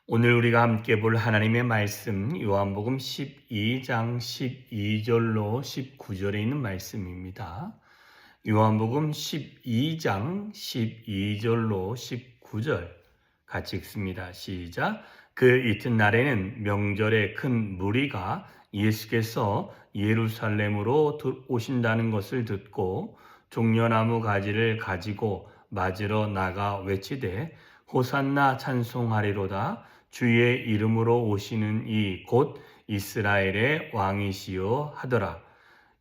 오늘 우리가 함께 볼 하나님의 말씀 요한복음 12장 12절로 19절에 있는 말씀입니다. 요한복음 12장 12절로 19절 같이 읽습니다. 시작. 그 이튿날에는 명절에 큰 무리가 예수께서 예루살렘으로 오신다는 것을 듣고 종려나무 가지를 가지고 맞으러 나가 외치되 호산나 찬송하리로다. 주의 이름으로 오시는 이 곧 이스라엘의 왕이시요 하더라.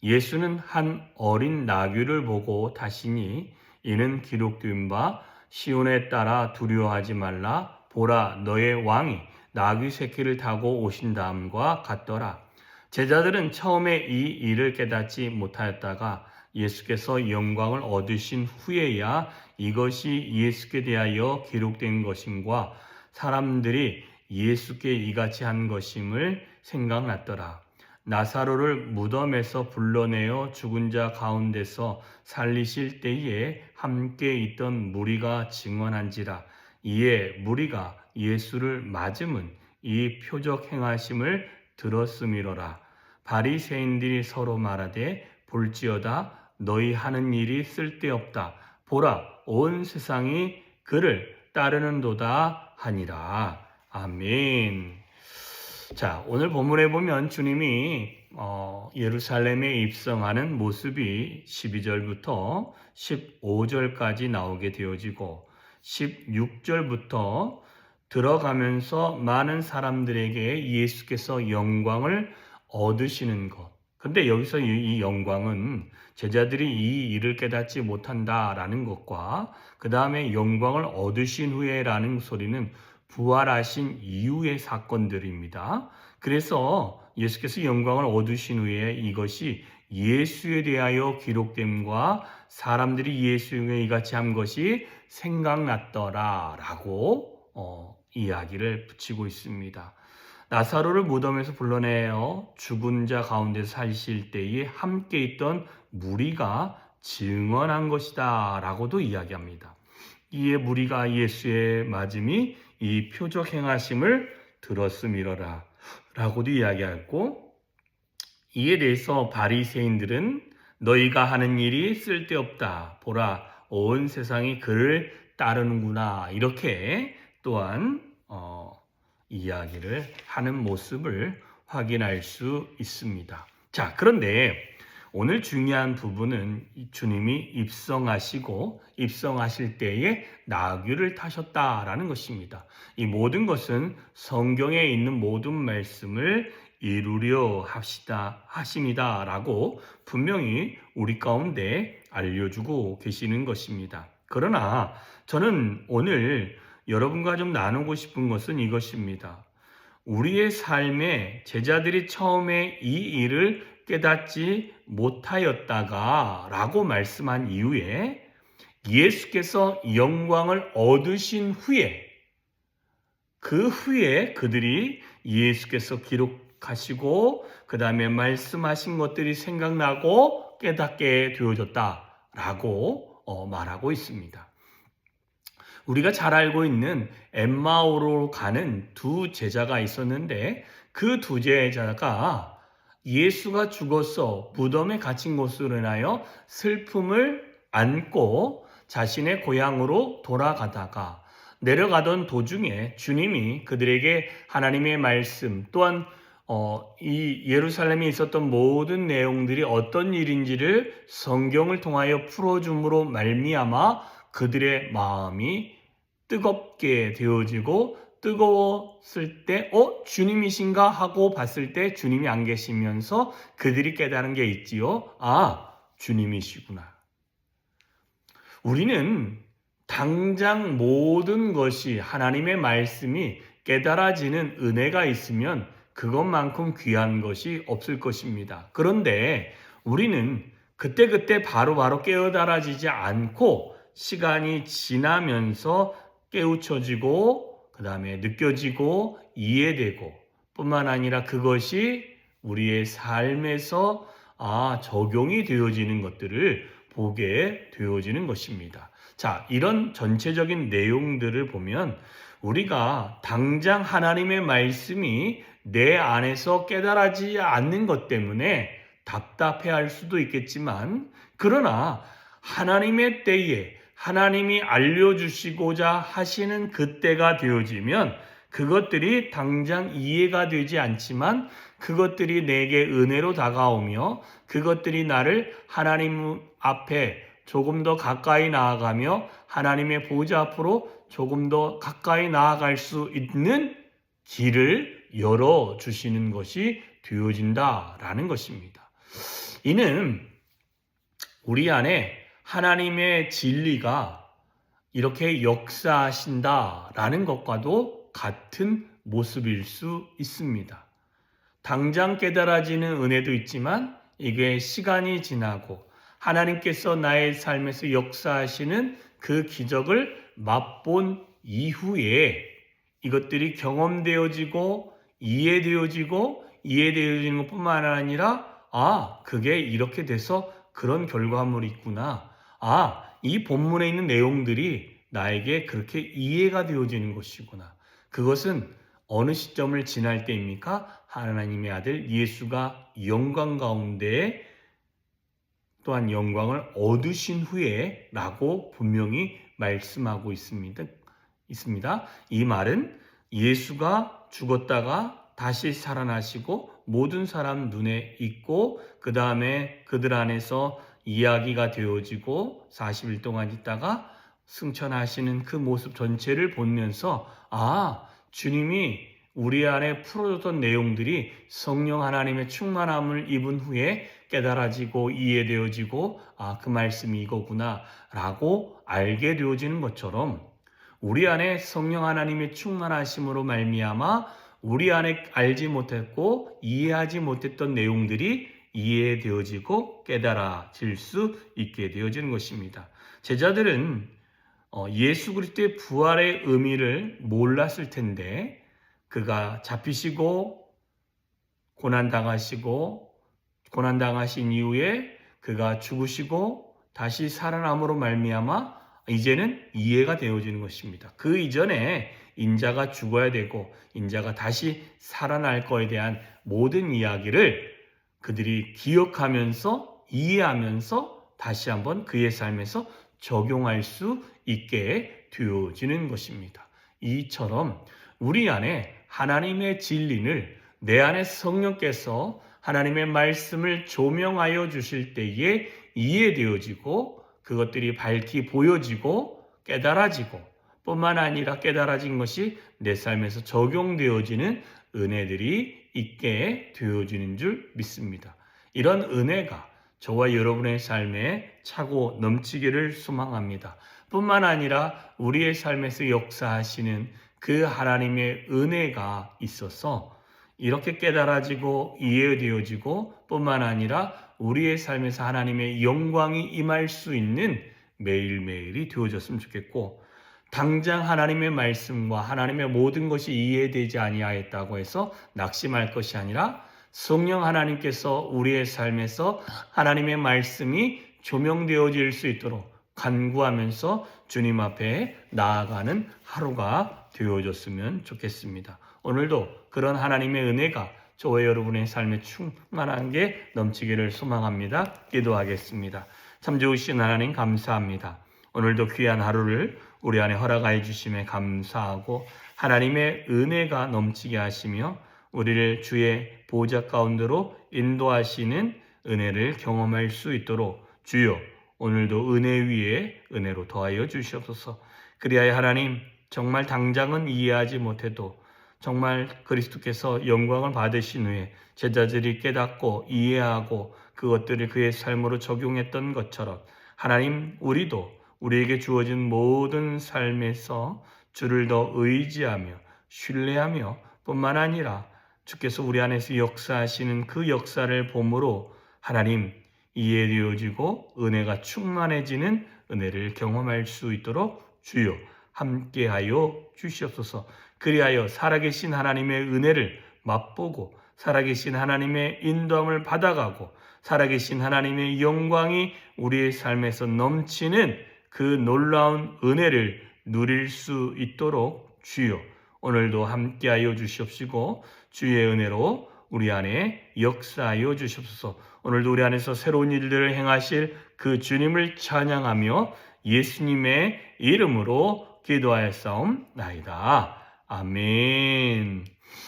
예수는 한 어린 나귀를 보고 타시니 이는 기록된 바 시온에 따라 두려워하지 말라. 보라, 너의 왕이 나귀 새끼를 타고 오신다함과 같더라. 제자들은 처음에 이 일을 깨닫지 못하였다가 예수께서 영광을 얻으신 후에야 이것이 예수께 대하여 기록된 것임과 사람들이 예수께 이같이 한 것임을 생각났더라. 나사로를 무덤에서 불러내어 죽은 자 가운데서 살리실 때에 함께 있던 무리가 증언한지라. 이에 무리가 예수를 맞음은 이 표적 행하심을 들었음이로라. 바리새인들이 서로 말하되 볼지어다 너희 하는 일이 쓸데없다. 보라 온 세상이 그를 따르는도다 하니라. 아멘. 자, 오늘 본문에 보면 주님이 예루살렘에 입성하는 모습이 12절부터 15절까지 나오게 되어지고 16절부터 들어가면서 많은 사람들에게 예수께서 영광을 얻으시는 것. 근데 여기서 이 영광은 제자들이 이 일을 깨닫지 못한다라는 것과 그 다음에 영광을 얻으신 후에라는 소리는 부활하신 이후의 사건들입니다. 그래서 예수께서 영광을 얻으신 후에 이것이 예수에 대하여 기록됨과 사람들이 예수에 이같이 한 것이 생각났더라라고 이야기를 붙이고 있습니다. 나사로를 무덤에서 불러내어 죽은 자 가운데서 살실 때에 함께 있던 무리가 증언한 것이다 라고도 이야기합니다. 이에 무리가 예수의 맞음이 이 표적 행하심을 들었음이로라 라고도 이야기하고, 이에 대해서 바리새인들은 너희가 하는 일이 쓸데없다. 보라 온 세상이 그를 따르는구나. 이렇게 또한 이야기를 하는 모습을 확인할 수 있습니다. 자, 그런데 오늘 중요한 부분은 주님이 입성하시고 입성하실 때에 나귀를 타셨다라는 것입니다. 이 모든 것은 성경에 있는 모든 말씀을 이루려 하심이다라고 분명히 우리 가운데 알려주고 계시는 것입니다. 그러나 저는 오늘 여러분과 좀 나누고 싶은 것은 이것입니다. 우리의 삶에 제자들이 처음에 이 일을 깨닫지 못하였다가 라고 말씀한 이후에 예수께서 영광을 얻으신 후에 그 후에 그들이 예수께서 기록하시고 그 다음에 말씀하신 것들이 생각나고 깨닫게 되어졌다라고 말하고 있습니다. 우리가 잘 알고 있는 엠마오로 가는 두 제자가 있었는데 그 두 제자가 예수가 죽어서 무덤에 갇힌 것으로 인하여 슬픔을 안고 자신의 고향으로 돌아가다가 내려가던 도중에 주님이 그들에게 하나님의 말씀 또한 이 예루살렘에 있었던 모든 내용들이 어떤 일인지를 성경을 통하여 풀어줌으로 말미암아 그들의 마음이 뜨겁게 되어지고 뜨거웠을 때 주님이신가 하고 봤을 때 주님이 안 계시면서 그들이 깨달은 게 있지요. 주님이시구나. 우리는 당장 모든 것이 하나님의 말씀이 깨달아지는 은혜가 있으면 그것만큼 귀한 것이 없을 것입니다. 그런데 우리는 그때그때 바로바로 깨달아지지 않고 시간이 지나면서 깨우쳐지고 그 다음에 느껴지고 이해되고 뿐만 아니라 그것이 우리의 삶에서 적용이 되어지는 것들을 보게 되어지는 것입니다. 자, 이런 전체적인 내용들을 보면 우리가 당장 하나님의 말씀이 내 안에서 깨달아지지 않는 것 때문에 답답해할 수도 있겠지만, 그러나 하나님의 때에 하나님이 알려주시고자 하시는 그때가 되어지면 그것들이 당장 이해가 되지 않지만 그것들이 내게 은혜로 다가오며 그것들이 나를 하나님 앞에 조금 더 가까이 나아가며 하나님의 보좌 앞으로 조금 더 가까이 나아갈 수 있는 길을 열어주시는 것이 되어진다라는 것입니다. 이는 우리 안에 하나님의 진리가 이렇게 역사하신다라는 것과도 같은 모습일 수 있습니다. 당장 깨달아지는 은혜도 있지만 이게 시간이 지나고 하나님께서 나의 삶에서 역사하시는 그 기적을 맛본 이후에 이것들이 경험되어지고 이해되어지는 것뿐만 아니라 그게 이렇게 돼서 그런 결과물이 있구나. 이 본문에 있는 내용들이 나에게 그렇게 이해가 되어지는 것이구나. 그것은 어느 시점을 지날 때입니까? 하나님의 아들 예수가 영광 가운데 또한 영광을 얻으신 후에 라고 분명히 말씀하고 있습니다. 이 말은 예수가 죽었다가 다시 살아나시고 모든 사람 눈에 있고 그 다음에 그들 안에서 이야기가 되어지고 40일 동안 있다가 승천하시는 그 모습 전체를 보면서 주님이 우리 안에 풀어줬던 내용들이 성령 하나님의 충만함을 입은 후에 깨달아지고 이해되어지고 그 말씀이 이거구나 라고 알게 되어지는 것처럼 우리 안에 성령 하나님의 충만하심으로 말미암아 우리 안에 알지 못했고 이해하지 못했던 내용들이 이해되어지고 깨달아질 수 있게 되어지는 것입니다. 제자들은 예수 그리스도의 부활의 의미를 몰랐을 텐데 그가 잡히시고 고난당하신 이후에 그가 죽으시고 다시 살아남으로 말미암아 이제는 이해가 되어지는 것입니다. 그 이전에 인자가 죽어야 되고 인자가 다시 살아날 거에 대한 모든 이야기를 그들이 기억하면서 이해하면서 다시 한번 그의 삶에서 적용할 수 있게 되어지는 것입니다. 이처럼 우리 안에 하나님의 진리를 내 안에 성령께서 하나님의 말씀을 조명하여 주실 때에 이해되어지고 그것들이 밝히 보여지고 깨달아지고 뿐만 아니라 깨달아진 것이 내 삶에서 적용되어지는 은혜들이 있게 되어지는 줄 믿습니다. 이런 은혜가 저와 여러분의 삶에 차고 넘치기를 소망합니다. 뿐만 아니라 우리의 삶에서 역사하시는 그 하나님의 은혜가 있어서 이렇게 깨달아지고 이해되어지고 뿐만 아니라 우리의 삶에서 하나님의 영광이 임할 수 있는 매일매일이 되어졌으면 좋겠고 당장 하나님의 말씀과 하나님의 모든 것이 이해되지 아니하였다고 해서 낙심할 것이 아니라 성령 하나님께서 우리의 삶에서 하나님의 말씀이 조명되어질 수 있도록 간구하면서 주님 앞에 나아가는 하루가 되어졌으면 좋겠습니다. 오늘도 그런 하나님의 은혜가 저와 여러분의 삶에 충만한 게 넘치기를 소망합니다. 기도하겠습니다. 참 좋으신 하나님 감사합니다. 오늘도 귀한 하루를 우리 안에 허락하여 주심에 감사하고 하나님의 은혜가 넘치게 하시며 우리를 주의 보좌 가운데로 인도하시는 은혜를 경험할 수 있도록 주여 오늘도 은혜 위에 은혜로 더하여 주시옵소서. 그리하여 하나님 정말 당장은 이해하지 못해도 정말 그리스도께서 영광을 받으신 후에 제자들이 깨닫고 이해하고 그것들을 그의 삶으로 적용했던 것처럼 하나님 우리도 우리에게 주어진 모든 삶에서 주를 더 의지하며 신뢰하며 뿐만 아니라 주께서 우리 안에서 역사하시는 그 역사를 보므로 하나님 이해되어지고 은혜가 충만해지는 은혜를 경험할 수 있도록 주여 함께하여 주시옵소서. 그리하여 살아계신 하나님의 은혜를 맛보고 살아계신 하나님의 인도함을 받아가고 살아계신 하나님의 영광이 우리의 삶에서 넘치는 그 놀라운 은혜를 누릴 수 있도록 주여 오늘도 함께하여 주시옵시고 주의 은혜로 우리 안에 역사하여 주시옵소서. 오늘도 우리 안에서 새로운 일들을 행하실 그 주님을 찬양하며 예수님의 이름으로 기도하였사옵나이다. 아멘.